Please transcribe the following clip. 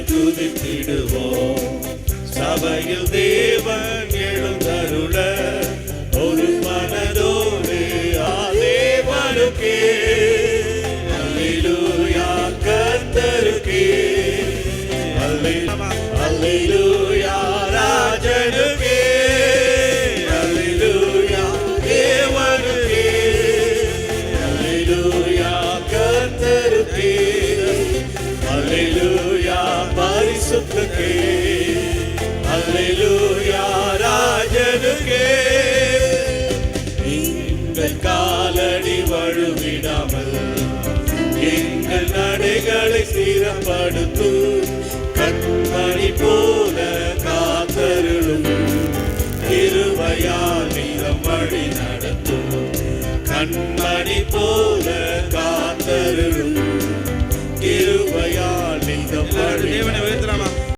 துதித்திடுவோம். சபையில் தேவன் எழுந்தருள ஒரு மனதோடு தேவனுக்கே அல்லேலூயா கர்த்தருக்கே அல்லேலூயா ராஜனுக்கே அல்லேலூயா தேவனுக்கே அல்லேலூயா கர்த்தருக்கே அல்லேலூயா பரிசுத்தருக்கே அல்லேலூயா ராஜனுக்கே. எங்கள் காலடி வழுவிடாமல் எங்கள் நடைகளை ஸ்திரப்படுத்தும். கண்மணி போல காத்தருளும் கிருபையால் நீரம் வழி நடத்தும். கண்மணி போல காத்தருளும்